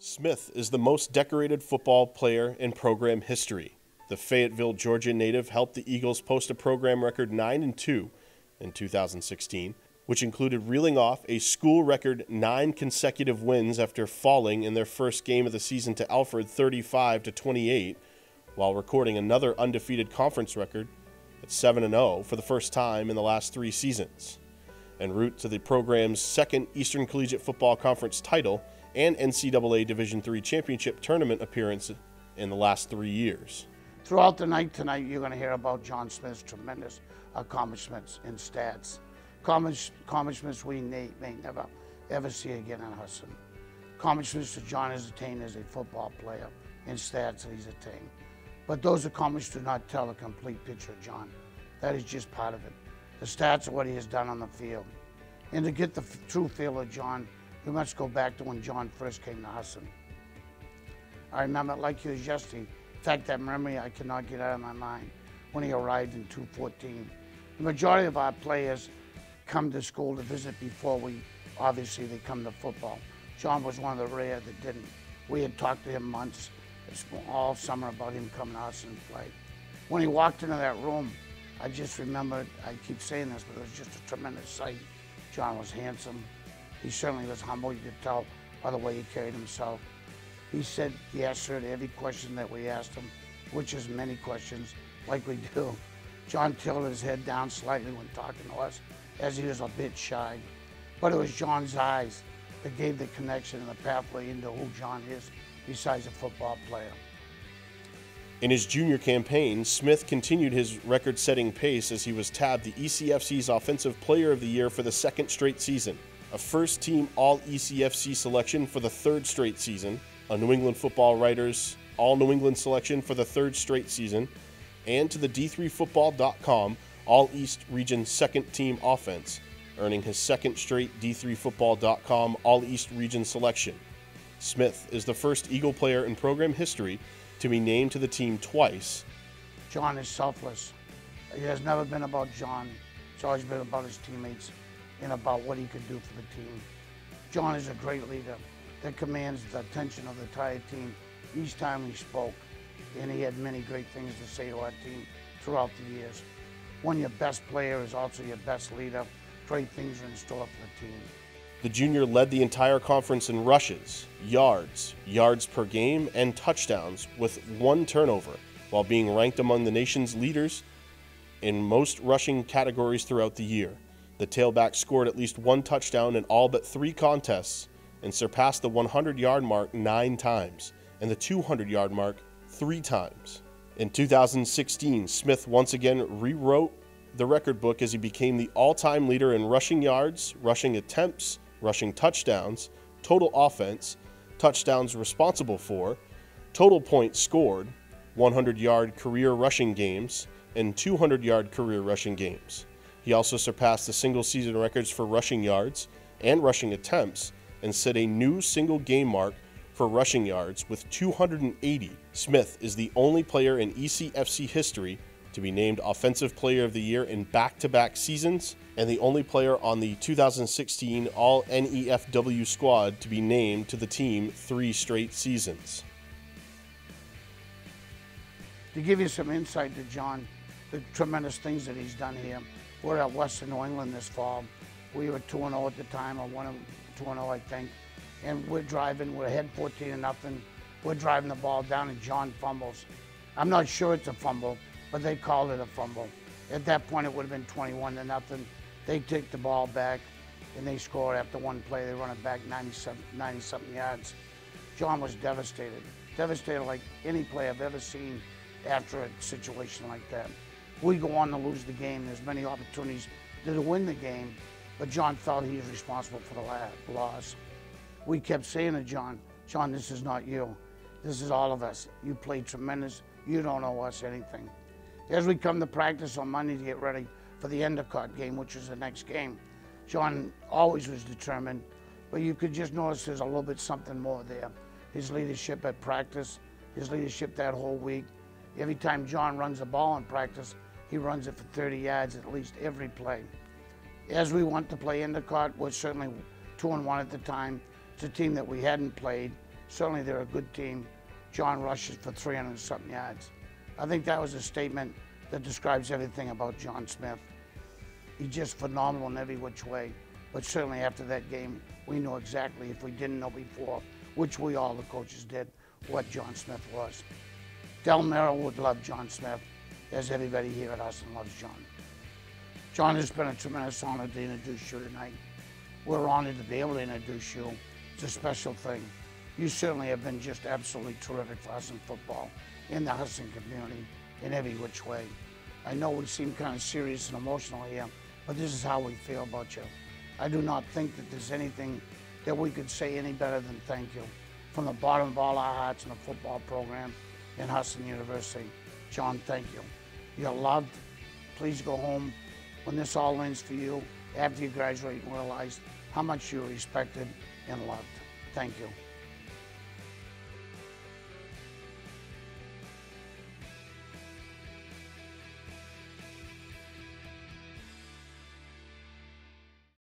Smith is the most decorated football player in program history. The Fayetteville, Georgia native helped the Eagles post a program record 9-2 in 2016, which included reeling off a school record 9 consecutive wins after falling in their first game of the season to Alfred 35-28, while recording another undefeated conference record at 7-0 for the first time in the last 3 seasons, en route to the program's second Eastern Collegiate Football Conference title and NCAA Division III championship tournament appearance in the last 3 years. Throughout the night tonight, you're going to hear about John Smith's tremendous accomplishments in stats. Accomplishments we may never, ever see again in Hudson. Accomplishments that John has attained as a football player in stats that he's attained. But those accomplishments do not tell a complete picture of John. That is just part of it. The stats are what he has done on the field. And to get the true feel of John, we must go back to when John first came to Hudson. I remember it like it was yesterday. In fact, that memory I cannot get out of my mind when he arrived in 2014. The majority of our players come to school to visit before obviously they come to football. John was one of the rare that didn't. We had talked to him months, all summer about him coming to Hudson and play. When he walked into that room, I just remembered, I keep saying this, but it was just a tremendous sight. John was handsome. He certainly was humble. You could tell by the way he carried himself. He said yes, sir, to every question that we asked him, which is many questions, like we do. John tilted his head down slightly when talking to us, as he was a bit shy. But it was John's eyes that gave the connection and the pathway into who John is, besides a football player. In his junior campaign, Smith continued his record-setting pace as he was tabbed the ECFC's Offensive Player of the Year for the 2nd straight season, a first-team All-ECFC selection for the 3rd straight season, a New England Football Writers All-New England selection for the 3rd straight season, and to the D3Football.com All-East Region 2nd Team Offense, earning his 2nd straight D3Football.com All-East Region selection. Smith is the first Eagle player in program history to be named to the team twice. John is selfless. It has never been about John. It's always been about his teammates and about what he could do for the team. John is a great leader that commands the attention of the entire team each time he spoke, and he had many great things to say to our team throughout the years. When your best player is also your best leader, great things are in store for the team. The junior led the entire conference in rushes, yards per game, and touchdowns with 1 turnover, while being ranked among the nation's leaders in most rushing categories throughout the year. The tailback scored at least 1 touchdown in all but 3 contests and surpassed the 100-yard mark 9 times and the 200-yard mark 3 times. In 2016, Smith once again rewrote the record book as he became the all-time leader in rushing yards, rushing attempts, rushing touchdowns, total offense, touchdowns responsible for, total points scored, 100-yard career rushing games, and 200-yard career rushing games. He also surpassed the single-season records for rushing yards and rushing attempts and set a new single-game mark for rushing yards with 280. Smith is the only player in ECFC history to be named Offensive Player of the Year in back-to-back seasons, and the only player on the 2016 All-NEFW squad to be named to the team 3 straight seasons. To give you some insight to John, the tremendous things that he's done here. We're at Western New England this fall. We were 2-0 at the time, or 2-0 I think, and we're ahead 14-0. We're driving the ball down and John fumbles. I'm not sure it's a fumble, but they called it a fumble. At that point, it would have been 21-0. They take the ball back, and they score after 1 play. They run it back 90-something yards. John was devastated like any player I've ever seen after a situation like that. We go on to lose the game. There's many opportunities to win the game, but John felt he was responsible for the loss. We kept saying to John, this is not you. This is all of us. You played tremendous. You don't owe us anything. As we come to practice on Monday to get ready for the Endicott game, which is the next game, John always was determined, but you could just notice there's a little bit something more there. His leadership at practice, his leadership that whole week. Every time John runs a ball in practice, he runs it for 30 yards at least every play. As we went to play Endicott, we're certainly 2-1 at the time. It's a team that we hadn't played, Certainly they're a good team. John rushes for 300-something yards. I think that was a statement that describes everything about John Smith. He's just phenomenal in every which way. But certainly after that game, we know exactly, if we didn't know before, which we all, the coaches did, what John Smith was. Del Merrill would love John Smith, as everybody here at Husson loves John. John, has been a tremendous honor to introduce you tonight. We're honored to be able to introduce you. It's a special thing. You certainly have been just absolutely terrific for Husson football, in the Husson community, in every which way. I know we seem kind of serious and emotional here, but this is how we feel about you. I do not think that there's anything that we could say any better than thank you. From the bottom of all our hearts in the football program in Husson University, John, thank you. You're loved. Please go home when this all ends for you, after you graduate, and realize how much you're respected and loved. Thank you.